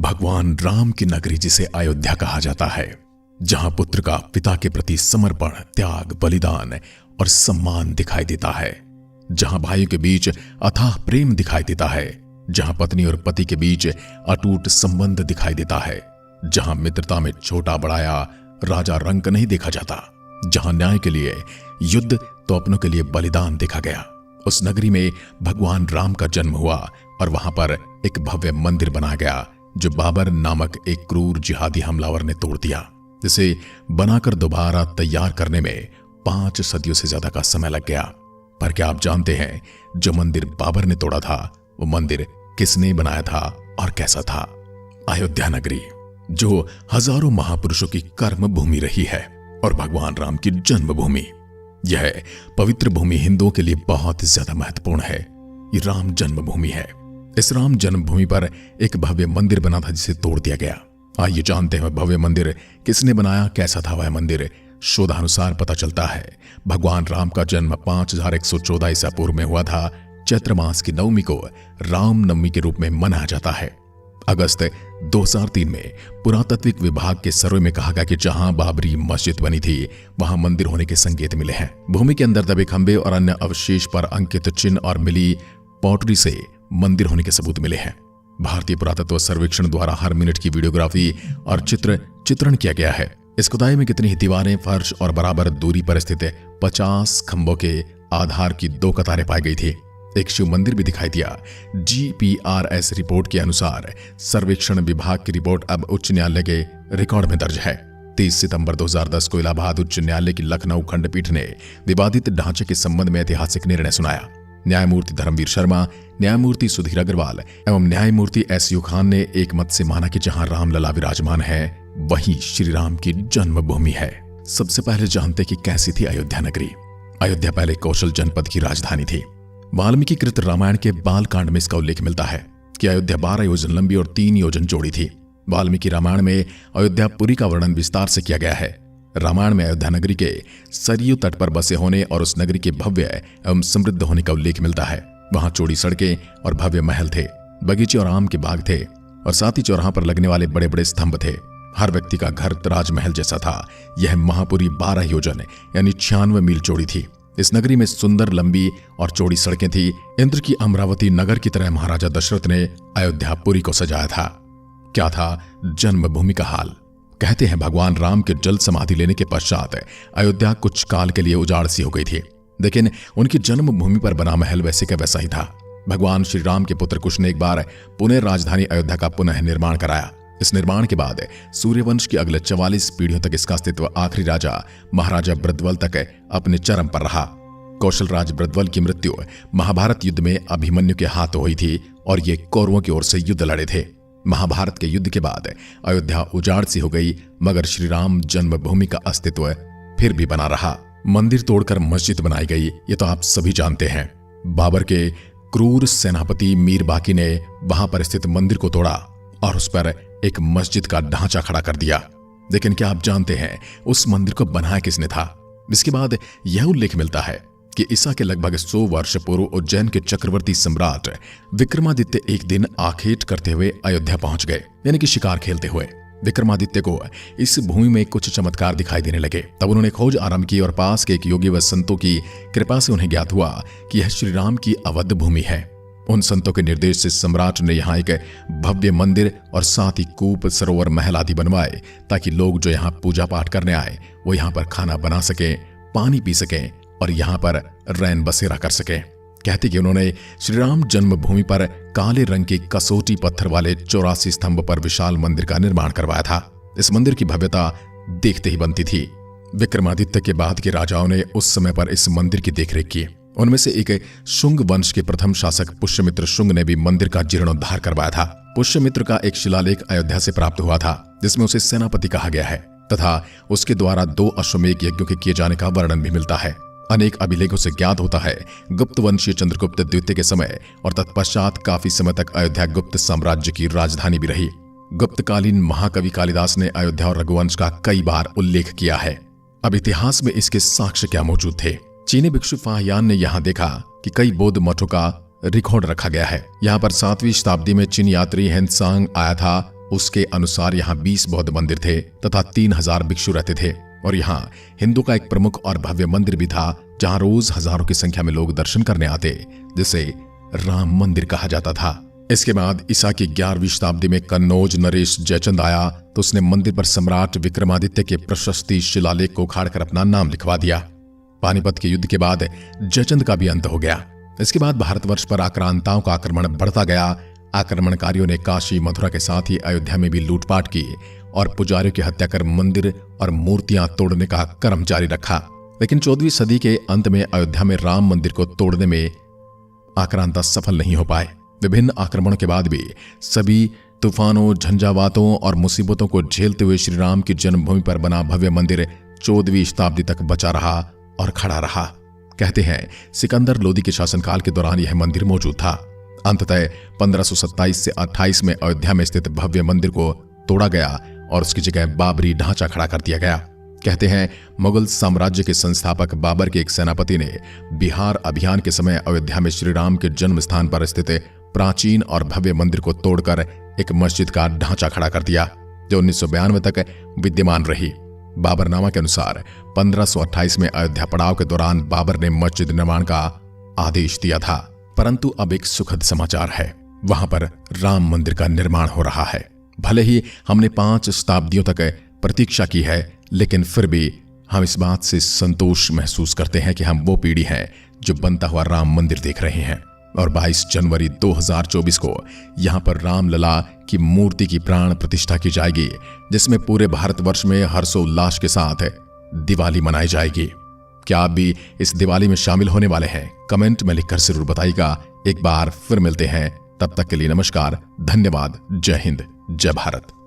भगवान राम की नगरी जिसे अयोध्या कहा जाता है, जहां पुत्र का पिता के प्रति समर्पण, त्याग, बलिदान और सम्मान दिखाई देता है, जहां भाइयों के बीच अथाह प्रेम दिखाई देता है, जहां पत्नी और पति के बीच अटूट संबंध दिखाई देता है, जहां मित्रता में छोटा बड़ाया राजा रंक नहीं देखा जाता, जहां न्याय के लिए युद्ध तो अपनों के लिए बलिदान देखा गया। उस नगरी में भगवान राम का जन्म हुआ और वहां पर एक भव्य मंदिर बनाया गया जो बाबर नामक एक क्रूर जिहादी हमलावर ने तोड़ दिया, जिसे बनाकर दोबारा तैयार करने में 5 सदियों से ज्यादा का समय लग गया। पर क्या आप जानते हैं जो मंदिर बाबर ने तोड़ा था वो मंदिर किसने बनाया था और कैसा था? अयोध्या नगरी, जो हजारों महापुरुषों की कर्म भूमि रही है और भगवान राम की जन्मभूमि। यह पवित्र भूमि हिंदुओं के लिए बहुत ज्यादा महत्वपूर्ण है। ये राम जन्मभूमि है। इस राम जन्मभूमि पर एक भव्य मंदिर बना था जिसे तोड़ दिया गया। आइए जानते हैं भव्य मंदिर किसने बनाया, कैसा था वह मंदिर। शोधानुसार पता चलता है भगवान राम का जन्म 5114 ईसा पूर्व में हुआ था। चैत्र मास की नवमी को राम नवमी के रूप में मनाया जाता है। अगस्त 2003 में पुरातत्विक विभाग के सर्वे में कहा गया कि जहां बाबरी मस्जिद बनी थी वहां मंदिर होने के संकेत मिले हैं। भूमि के अंदर दबे खंभे और अन्य अवशेष पर अंकित चिन्ह और मिली पॉटरी से मंदिर होने के सबूत मिले हैं। भारतीय पुरातत्व सर्वेक्षण द्वारा हर मिनट की वीडियोग्राफी और चित्रण किया गया है। इस खुदाई में कितनी दीवारें, फर्श और बराबर दूरी पर स्थित 50 खंभों के आधार की 2 कतारें पाई गई थी। एक शिव मंदिर भी दिखाई दिया। GPRS रिपोर्ट के अनुसार सर्वेक्षण विभाग की रिपोर्ट अब उच्च न्यायालय के रिकॉर्ड में दर्ज है। 30 सितंबर 2010 को इलाहाबाद उच्च न्यायालय की लखनऊ खंडपीठ ने विवादित ढांचे के संबंध में ऐतिहासिक निर्णय सुनाया। न्यायमूर्ति धर्मवीर शर्मा, न्यायमूर्ति सुधीर अग्रवाल एवं न्यायमूर्ति SU खान ने एक मत से माना कि जहां रामलला विराजमान है वहीं श्री राम की जन्मभूमि है। सबसे पहले जानते कि कैसी थी अयोध्या नगरी। अयोध्या पहले कौशल जनपद की राजधानी थी। वाल्मीकि कृत रामायण के बालकांड में इसका उल्लेख मिलता है कि अयोध्या 12 योजन लंबी और 3 योजन चौड़ी थी। वाल्मीकि रामायण में अयोध्यापुरी का वर्णन विस्तार से किया गया है। रामायण में अयोध्या नगरी के सरयू तट पर बसे होने और उस नगरी के भव्य एवं समृद्ध होने का उल्लेख मिलता है। वहां चौड़ी सड़कें और भव्य महल थे, बगीचे और आम के बाग थे और साथ ही चौराहा पर लगने वाले बड़े बड़े स्तंभ थे। हर व्यक्ति का घर राजमहल जैसा था। यह महापुरी 12 योजन यानी 96 मील चौड़ी थी। इस नगरी में सुंदर, लंबी और चौड़ी सड़कें थी। इंद्र की अमरावती नगर की तरह महाराजा दशरथ ने अयोध्यापुरी को सजाया था। क्या था जन्मभूमि का हाल? कहते हैं भगवान राम के जल समाधि लेने के पश्चात अयोध्या कुछ काल के लिए उजाड़ सी हो गई थी, लेकिन उनकी जन्मभूमि पर बना महल वैसे का वैसा ही था। भगवान श्री राम के पुत्र कुश ने एक बार पुनः राजधानी अयोध्या का पुनः निर्माण कराया। इस निर्माण के बाद सूर्यवंश की अगले 44 पीढ़ियों तक इसका अस्तित्व आखिरी राजा महाराजा बृहद्रथ तक अपने चरम पर रहा। कौशल राज बृहद्रथ की मृत्यु महाभारत युद्ध में अभिमन्यु के हाथों हुई थी और ये कौरवों की ओर से युद्ध लड़े थे। महाभारत के युद्ध के बाद अयोध्या उजाड़ सी हो गई, मगर श्री राम जन्मभूमि का अस्तित्व फिर भी बना रहा। मंदिर तोड़कर मस्जिद बनाई गई, ये तो आप सभी जानते हैं। बाबर के क्रूर सेनापति मीर बाकी ने वहां पर स्थित मंदिर को तोड़ा और उस पर एक मस्जिद का ढांचा खड़ा कर दिया। लेकिन क्या आप जानते हैं उस मंदिर को बनाया किसने था? इसके बाद यह उल्लेख मिलता है कि ईसा के लगभग 100 वर्ष पूर्व उज्जैन के चक्रवर्ती सम्राट विक्रमादित्य एक दिन आखेट करते हुए अयोध्या पहुंच गए, यानी कि शिकार खेलते हुए। विक्रमादित्य को इस भूमि में कुछ चमत्कार दिखाई देने लगे। तब उन्होंने खोज आरंभ की और पास के एक योगी व संतों की कृपा से उन्हें ज्ञात हुआ कि यह श्री राम की अवध भूमि है। उन संतों के निर्देश से सम्राट ने यहाँ एक भव्य मंदिर और साथ ही कूप, सरोवर, महल आदि बनवाए ताकि लोग जो यहाँ पूजा पाठ करने आए वो यहाँ पर खाना बना सके, पानी पी सके और यहाँ पर रैन बसेरा कर सके। कहते कि उन्होंने श्री राम जन्मभूमि पर काले रंग के कसोटी पत्थर वाले 84 स्तंभ पर विशाल मंदिर का निर्माण करवाया था। इस मंदिर की भव्यता देखते ही बनती थी। विक्रमादित्य के बाद के राजाओं ने उस समय पर इस मंदिर की देखरेख की। उनमें से एक शुंग वंश के प्रथम शासक पुष्यमित्र शुंग ने भी मंदिर का जीर्णोद्धार करवाया था। पुष्यमित्र का एक शिलालेख अयोध्या से प्राप्त हुआ था जिसमें उसे सेनापति कहा गया है तथा उसके द्वारा 2 अश्वमेध यज्ञों के किए जाने का वर्णन भी मिलता है। अनेक अभिलेखों से ज्ञात होता है गुप्त वंशीय चंद्रगुप्त द्वितीय के समय और तत्पश्चात काफी समय तक अयोध्या गुप्त साम्राज्य की राजधानी भी रही। गुप्तकालीन महाकवि कालिदास ने अयोध्या और रघुवंश का कई बार उल्लेख किया है। अब इतिहास में इसके साक्ष्य क्या मौजूद थे? चीनी भिक्षु फाहियान ने यहाँ देखा कि कई बौद्ध मठों का रिकॉर्ड रखा गया है। यहाँ पर 7वीं शताब्दी में चीनी यात्री हेनसांग आया था उसके अनुसार यहाँ 20 बौद्ध मंदिर थे तथा 3000 भिक्षु रहते थे और यहाँ हिंदू का एक प्रमुख और भव्य मंदिर भी था जहां रोज हजारों की संख्या में लोग दर्शन करने आते, जिसे राम मंदिर कहा जाता था। इसके बाद ईसा की 11वीं शताब्दी में कन्नौज नरेश जयचंद आया तो उसने मंदिर पर सम्राट विक्रमादित्य के प्रशस्ति शिलालेख को उखाड़कर अपना नाम लिखवा दिया। पानीपत के युद्ध के बाद जयचंद का भी अंत हो गया। इसके बाद भारतवर्ष पर आक्रांताओं का आक्रमण बढ़ता गया। आक्रमणकारियों ने काशी मथुरा के साथ ही अयोध्या में भी लूटपाट की और पुजारियों की हत्या कर मंदिर और मूर्तियां तोड़ने का क्रम जारी रखा। लेकिन 14वीं सदी के अंत में अयोध्या में राम मंदिर को तोड़ने में आक्रांता सफल नहीं हो पाए। विभिन्न आक्रमणों के बाद भी सभी तूफानों, झंझावातों और मुसीबतों को झेलते हुए श्री राम की जन्मभूमि पर बना भव्य मंदिर 14वीं शताब्दी तक बचा रहा और खड़ा रहा। कहते हैं सिकंदर लोदी के शासनकाल के दौरान यह मंदिर मौजूद था। अंततः 1527 से 28 में अयोध्या में स्थित भव्य मंदिर को तोड़ा गया और उसकी जगह बाबरी ढांचा खड़ा कर दिया गया। कहते हैं मुगल साम्राज्य के संस्थापक बाबर के एक सेनापति ने बिहार अभियान के समय अयोध्या में श्री राम के जन्म स्थान पर स्थित प्राचीन और भव्य मंदिर को तोड़कर एक मस्जिद का ढांचा खड़ा कर दिया, जो 1992 तक विद्यमान रही। बाबरनामा के अनुसार 1528 में अयोध्या पड़ाव के दौरान बाबर ने मस्जिद निर्माण का आदेश दिया था। परंतु अब एक सुखद समाचार है, वहां पर राम मंदिर का निर्माण हो रहा है। भले ही हमने 5 शताब्दियों तक प्रतीक्षा की है, लेकिन फिर भी हम इस बात से संतोष महसूस करते हैं कि हम वो पीढ़ी हैं जो बनता हुआ राम मंदिर देख रहे हैं। और 22 जनवरी 2024 को यहां पर रामलला की मूर्ति की प्राण प्रतिष्ठा की जाएगी, जिसमें पूरे भारतवर्ष में हर्षोल्लास के साथ दिवाली मनाई जाएगी। क्या आप भी इस दिवाली में शामिल होने वाले हैं? कमेंट में लिखकर जरूर बताइएगा। एक बार फिर मिलते हैं, तब तक के लिए नमस्कार, धन्यवाद, जय हिंद, जय भारत।